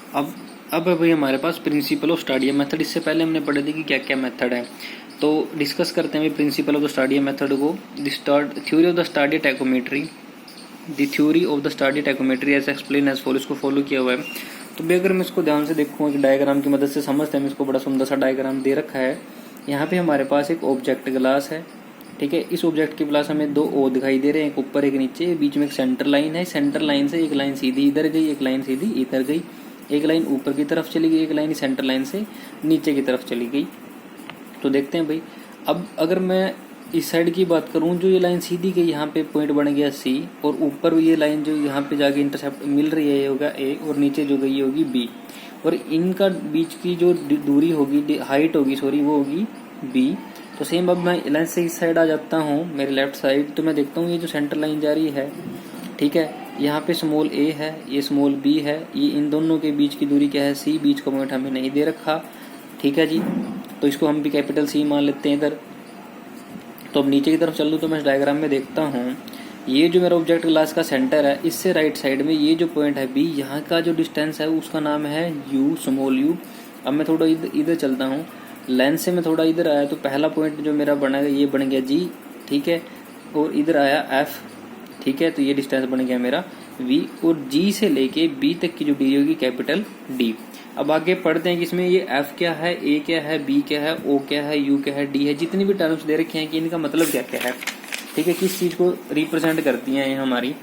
अब है भाई हमारे पास प्रिंसिपल ऑफ स्टाडिया मेथड। इससे पहले हमने पढ़े थे कि क्या क्या मेथड है, तो डिस्कस करते हैं principle of the stadia method को। Theory of the stadia tachometry, the theory of the stadia tachometry as explain as follow, इसको फॉलो किया हुआ है। तो भी अगर मैं इसको ध्यान से देखूँ एक डायग्राम की मदद से समझते हैं, इसको बड़ा सुंदर सा डायग्राम दे रखा है। यहाँ पे हमारे पास एक ऑब्जेक्ट ग्लास है, ठीक है। इस ऑब्जेक्ट के पास हमें दो ओ दिखाई दे रहे हैं, एक ऊपर एक नीचे, बीच में एक सेंटर लाइन है। सेंटर लाइन से एक लाइन सीधी इधर गई, एक लाइन सीधी इधर गई, एक लाइन ऊपर की तरफ चली गई, एक लाइन सेंटर लाइन से नीचे की तरफ चली गई। तो देखते हैं भाई, अब अगर मैं इस साइड की बात करूं, जो ये लाइन सीधी गई यहाँ पे पॉइंट बन गया सी, और ऊपर ये लाइन जो यहाँ पे जाके इंटरसेप्ट मिल रही है ये होगा ए, और नीचे जो गई होगी बी, और इनका बीच की जो दूरी होगी, हाइट होगी सॉरी, वो होगी बी। तो सेम अब मैं लाइन से इस साइड आ जाता हूँ मेरे लेफ्ट साइड, तो मैं देखता हूँ ये जो सेंटर लाइन जा रही है, ठीक है, यहाँ पे स्मॉल ए है, ये स्मॉल बी है, ये इन दोनों के बीच की दूरी क्या है सी, बीच का पॉइंट हमें नहीं दे रखा, ठीक है जी। तो इसको हम भी कैपिटल सी मान लेते हैं इधर। तो अब नीचे की तरफ चल लूँ तो मैं इस डायग्राम में देखता हूँ ये जो मेरा ऑब्जेक्ट ग्लास का सेंटर है, इससे राइट साइड में ये जो पॉइंट है बी, यहाँ का जो डिस्टेंस है उसका नाम है यू, स्मॉल यू। अब मैं थोड़ा इधर चलता हूँ, लेंस से मैं थोड़ा इधर आया तो पहला पॉइंट जो मेरा बना ये बन गया जी, ठीक है, और इधर आया एफ, ठीक है, तो ये डिस्टेंस बन गया मेरा वी, और जी से लेके बी तक की जो डी होगी कैपिटल डी। अब आगे पढ़ते हैं कि इसमें ये एफ क्या है, ए क्या है, बी क्या है, ओ क्या है, यू क्या है, डी है, जितनी भी टर्म्स दे रखे हैं कि इनका मतलब क्या क्या है, ठीक है, किस चीज को रिप्रेजेंट करती हैं ये हमारी।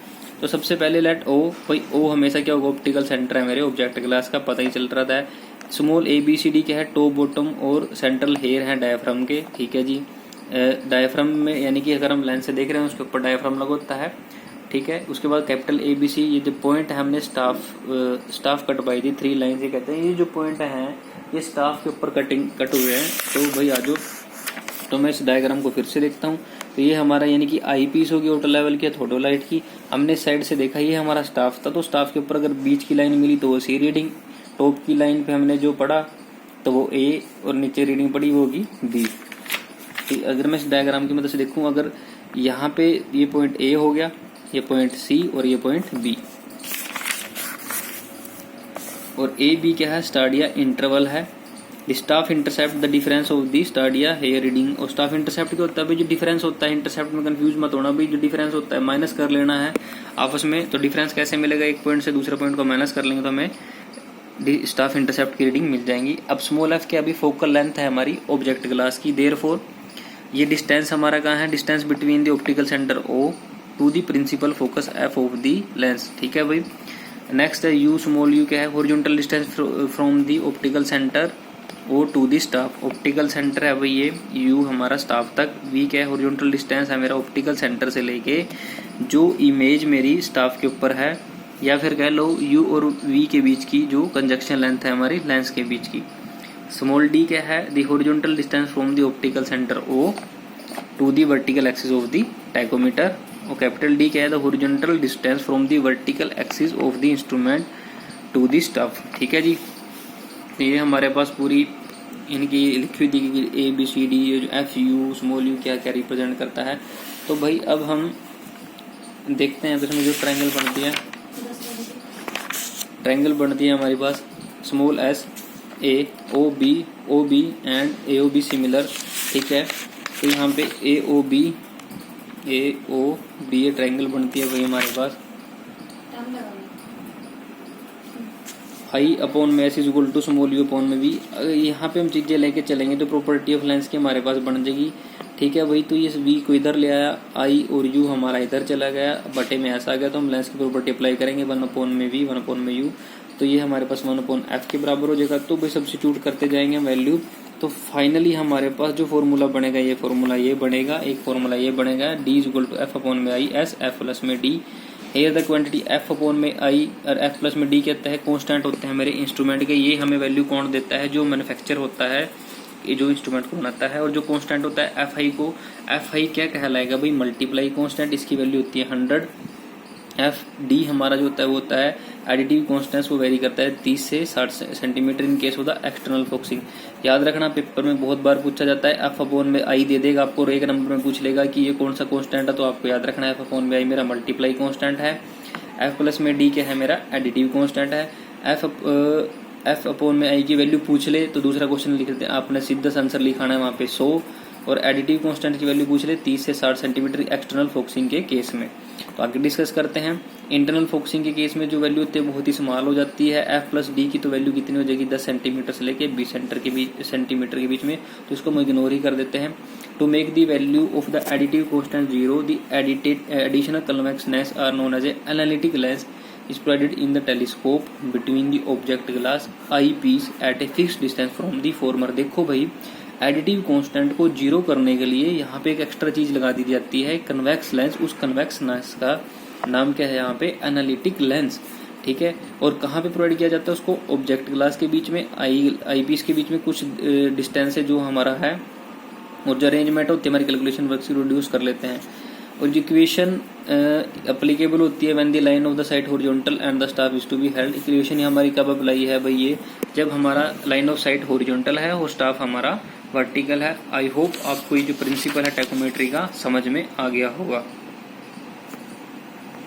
तो सबसे पहले लेट ओ, भाई ओ हमेशा क्या होगा, ऑप्टिकल सेंटर है मेरे ऑब्जेक्ट ग्लास का, पता ही चल रहा था। Small A B C D क्या है, टॉप बॉटम और सेंट्रल हेयर है डायफ्राम के, ठीक है जी। डायफ्राम में यानी कि अगर हम लेंस से देख रहे हैं उसके ऊपर डायफ्राम लगा होता है, ठीक है। उसके बाद कैपिटल ए बी सी, ये जो पॉइंट है हमने स्टाफ कट बाई थी, 3 लाइन से कहते हैं, ये जो पॉइंट है ये स्टाफ के ऊपर कट हुए हैं। तो भाई आजो, तो मैं इस डायग्राम को फिर से देखता हूँ। तो ये हमारा यानी कि आई पीस होगी ऑटो लेवल की, थोडोलाइट की, हमने साइड से देखा ये हमारा स्टाफ था। तो स्टाफ के ऊपर अगर बीच की लाइन मिली तो वो सी रीडिंग, टॉप की लाइन पे हमने जो पढ़ा तो वो ए, और नीचे रीडिंग पड़ी वो होगी बी। अगर मैं इस डायग्राम की मदद से देखूं, अगर यहाँ पे ये पॉइंट ए हो गया, ये पॉइंट सी और ये पॉइंट बी, और ए बी क्या है, स्टाडिया इंटरवल है। Staff intercept the difference of the stadia hair reading. और स्टाफ इंटरसेप्ट क्या होता है भाई, जो डिफरेंस होता है, इंटरसेप्ट में कंफ्यूज मत होना भाई, जो डिफरेंस होता है माइनस कर लेना है आपस में। तो डिफरेंस कैसे मिलेगा, एक पॉइंट से दूसरे पॉइंट को माइनस कर लेंगे तो हमें स्टाफ इंटरसेप्ट की रीडिंग मिल जाएंगी। अब स्मॉल एफ क्या, अभी फोकल लेंथ है हमारी ऑब्जेक्ट ग्लास की, देयरफॉर ये डिस्टेंस हमारा कहाँ है, distance between the optical centre O to the principal focus F of the lens, ठीक है भाई। नेक्स्ट है यू, स्मॉल यू क्या है, horizontal distance from the optical centre O to the staff. Optical centre है भाई ये यू हमारा स्टाफ तक, वी क्या है, हॉरिजॉन्टल डिस्टेंस है मेरा ऑप्टिकल सेंटर से लेके जो इमेज मेरी स्टाफ के ऊपर है, या फिर कह लो यू और वी के बीच की जो कंजक्शन लेंथ है हमारी लेंस के बीच की। स्मॉल डी क्या है, the horizontal distance from the optical centre O to the vertical axis of the tacheometer. और कैपिटल डी क्या है, the horizontal distance from the vertical axis of the instrument to the staff, ठीक है जी। ये हमारे पास पूरी इनकी लिखी हुई थी A B C D, F U small u क्या क्या रिप्रेजेंट करता है। तो भाई अब हम देखते हैं, तो इसमें जो ट्रायंगल बनती है हमारे पास small S A O B and A O B similar, ठीक है। तो यहाँ पे ए ओ बी ये ट्रायंगल बनती है भाई हमारे पास आई अपॉन में s is equal to small u upon में बी। यहाँ पे हम चीजें लेके चलेंगे तो प्रॉपर्टी ऑफ लेंस की हमारे पास बन जाएगी, ठीक है भाई। तो ये वी को इधर ले आया, आई और यू हमारा इधर चला गया, बटे में ऐसा आ गया, तो हम लेंस की प्रॉपर्टी अप्लाई करेंगे 1 अपॉन में वी 1 अपॉन में यू। तो ये हमारे पास 1 अपॉन एफ के बराबर हो जाएगा। तो भाई सब्स्टिट्यूट करते जाएंगे वैल्यू, तो फाइनली हमारे पास जो फॉर्मूला बनेगा ये फॉर्मूला ये बनेगा, एक फॉर्मूला ये बनेगा, d is equal to f upon में आई एस, एफ प्लस में d. Here the quantity f upon में आई और एफ प्लस में डी कहता है कांस्टेंट होते हैं मेरे इंस्ट्रूमेंट के, ये हमें वैल्यू कौन देता है, जो मैन्युफैक्चर होता है, ये जो इंस्ट्रूमेंट को बनाता है। और जो कांस्टेंट होता है एफ आई को, एफ आई क्या कहलाएगा भाई, मल्टीप्लाई कांस्टेंट, इसकी वैल्यू होती है 100। एफ डी हमारा जो होता है वो होता है एडिटिव कॉन्स्टेंस, वो वेरी करता है 30 से 60 centimetre in case of the external focusing. याद रखना पेपर में बहुत बार पूछा जाता है, एफ अपॉन में आई दे देगा आपको और एक नंबर में पूछ लेगा कि ये कौन सा कॉन्स्टेंट है, तो आपको याद रखना है एफ अपॉन में आई मेरा मल्टीप्लाई कॉन्स्टेंट है, एफ प्लस में डी क्या है मेरा एडिटिव कॉन्स्टेंट है, एफ अपॉन में आई की वैल्यू पूछ ले तो दूसरा क्वेश्चन लिख लेते हैं, आपने सीधा सा आंसर लिखाना है वहाँ पे 100, और एडिटिव कांस्टेंट की वैल्यू पूछ ले 30 से 60 सेंटीमीटर एक्सटर्नल फोकसिंग के केस में। तो आगे डिस्कस करते हैं। इंटरनल फोकसिंग के केस में जो वैल्यू होती है बहुत ही स्मॉल हो जाती है, एफ प्लस डी की तो वैल्यू कितनी हो जाएगी 10 सेंटीमीटर से लेके 20 सेंटीमीटर के बीच में, तो इसको हम इग्नोर ही कर देते हैं। To make the value of the additive constant zero, the additional convexness are known as a analytic lens is provided in the telescope between the object glass eyepiece at a fixed distance from the former। देखो भाई additive constant को zero करने के लिए यहाँ पे एक extra चीज लगा दी जाती है, कन्वेक्स लेंस। उस कन्वेक्स लेंस का नाम क्या है यहाँ पे, एनालिटिक लेंस, ठीक है। और कहाँ पे प्रोवाइड किया जाता है उसको, ऑब्जेक्ट ग्लास के बीच में, आई पीस के बीच में कुछ डिस्टेंस है जो हमारा है, और जो अरेंजमेंट होती है हमारी कैलकुलेशन वर्क से रिड्यूस कर लेते हैं। और जो इक्वेशन अप्लीकेबल होती है when the line of the sight horizontal and the staff is to be held, equation हमारी कब अप्लाई है भाई, ये जब हमारा लाइन ऑफ साइट हॉरिजॉन्टल है और स्टाफ हमारा वर्टिकल है। आई होप आपको ये जो प्रिंसिपल है टैकोमेट्री का समझ में आ गया होगा।